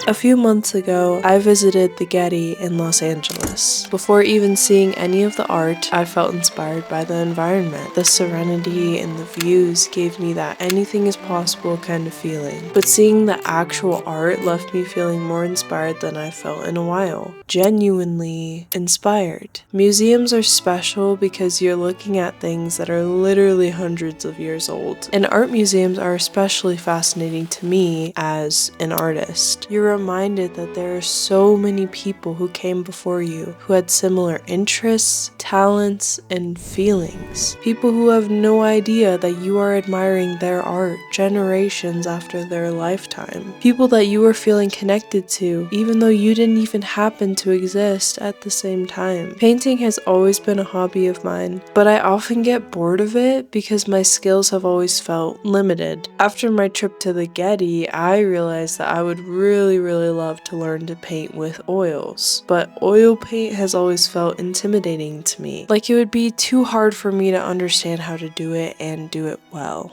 A few months ago, I visited the Getty in Los Angeles. Before even seeing any of the art, I felt inspired by the environment. The serenity and the views gave me that anything is possible kind of feeling. But seeing the actual art left me feeling more inspired than I felt in a while. Genuinely inspired. Museums are special because you're looking at things that are literally hundreds of years old. And art museums are especially fascinating to me as an artist. You're reminded that there are so many people who came before you who had similar interests, talents, and feelings. People who have no idea that you are admiring their art generations after their lifetime. People that you are feeling connected to even though you didn't even happen to exist at the same time. Painting has always been a hobby of mine, but I often get bored of it because my skills have always felt limited. After my trip to the Getty, I realized that I would really love to learn to paint with oils, but oil paint has always felt intimidating to me. Like it would be too hard for me to understand how to do it and do it well.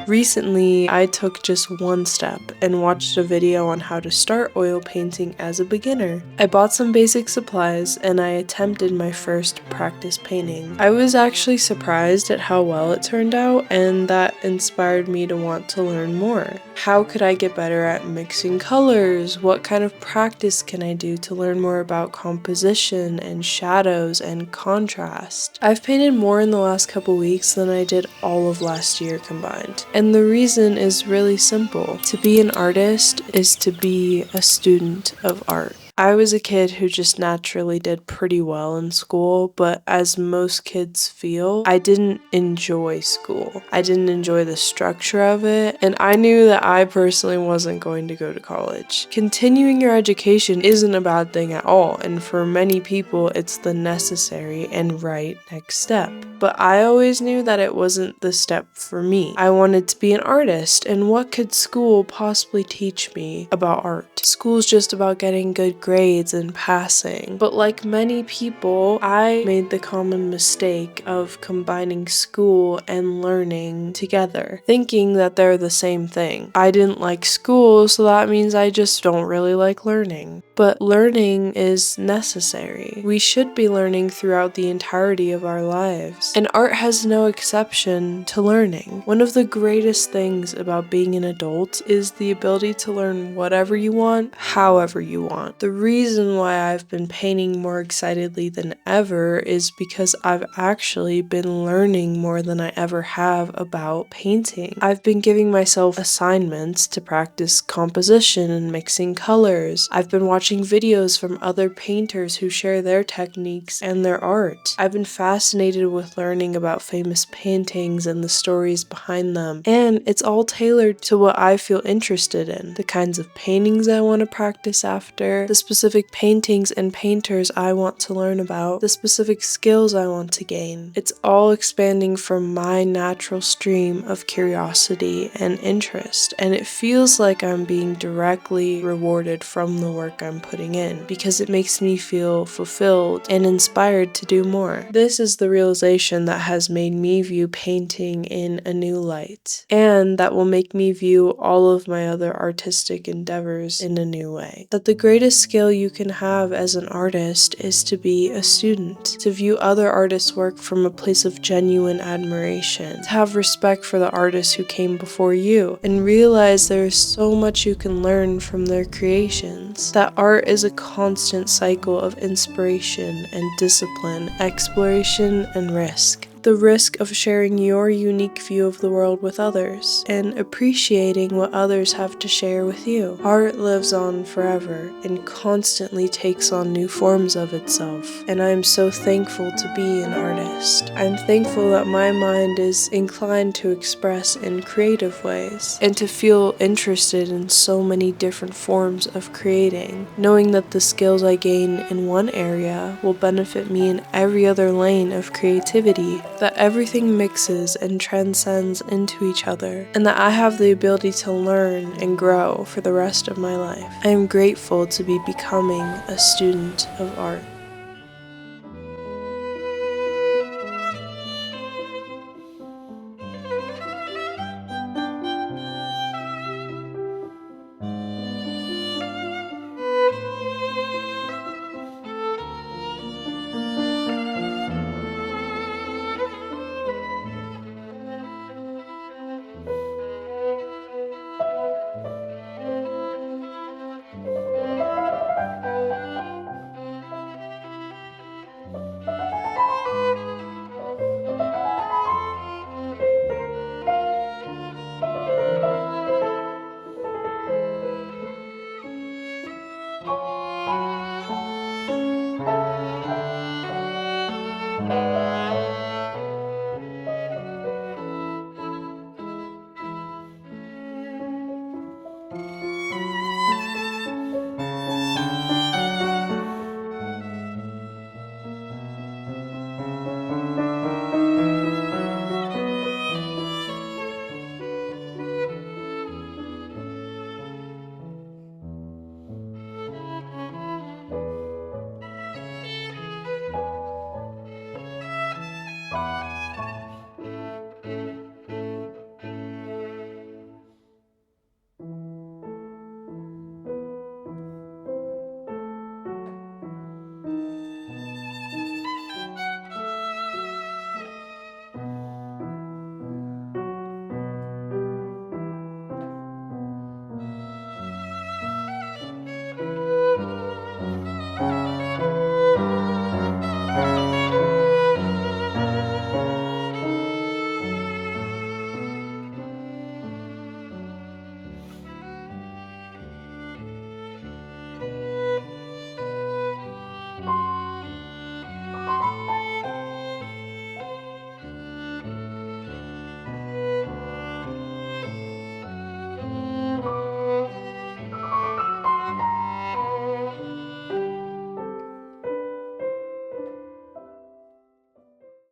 Recently, I took just one step and watched a video on how to start oil painting as a beginner. I bought some basic supplies and I attempted my first practice painting. I was actually surprised at how well it turned out, and that inspired me to want to learn more. How could I get better at mixing colors? What kind of practice can I do to learn more about composition and shadows and contrast? I've painted more in the last couple weeks than I did all of last year combined. And the reason is really simple. To be an artist is to be a student of art. I was a kid who just naturally did pretty well in school, but as most kids feel, I didn't enjoy school. I didn't enjoy the structure of it, and I knew that I personally wasn't going to go to college. Continuing your education isn't a bad thing at all, and for many people, it's the necessary and right next step. But I always knew that it wasn't the step for me. I wanted to be an artist, and what could school possibly teach me about art? School's just about getting good grades and passing. But like many people, I made the common mistake of combining school and learning together, thinking that they're the same thing. I didn't like school, so that means I just don't really like learning. But learning is necessary. We should be learning throughout the entirety of our lives. And art has no exception to learning. One of the greatest things about being an adult is the ability to learn whatever you want, however you want. The reason why I've been painting more excitedly than ever is because I've actually been learning more than I ever have about painting. I've been giving myself assignments to practice composition and mixing colors. I've been watching videos from other painters who share their techniques and their art. I've been fascinated with learning about famous paintings and the stories behind them, and it's all tailored to what I feel interested in, the kinds of paintings I want to practice after, the specific paintings and painters I want to learn about, the specific skills I want to gain. It's all expanding from my natural stream of curiosity and interest, and it feels like I'm being directly rewarded from the work I'm putting in, because it makes me feel fulfilled and inspired to do more. This is the realization that has made me view painting in a new light, and that will make me view all of my other artistic endeavors in a new way. That the greatest skill you can have as an artist is to be a student, to view other artists' work from a place of genuine admiration, to have respect for the artists who came before you, and realize there is so much you can learn from their creations. That art is a constant cycle of inspiration and discipline, exploration and risk. The risk of sharing your unique view of the world with others, and appreciating what others have to share with you. Art lives on forever and constantly takes on new forms of itself, and I am so thankful to be an artist. I'm thankful that my mind is inclined to express in creative ways, and to feel interested in so many different forms of creating, knowing that the skills I gain in one area will benefit me in every other lane of creativity. that everything mixes and transcends into each other, and that I have the ability to learn and grow for the rest of my life. I am grateful to be becoming a student of art.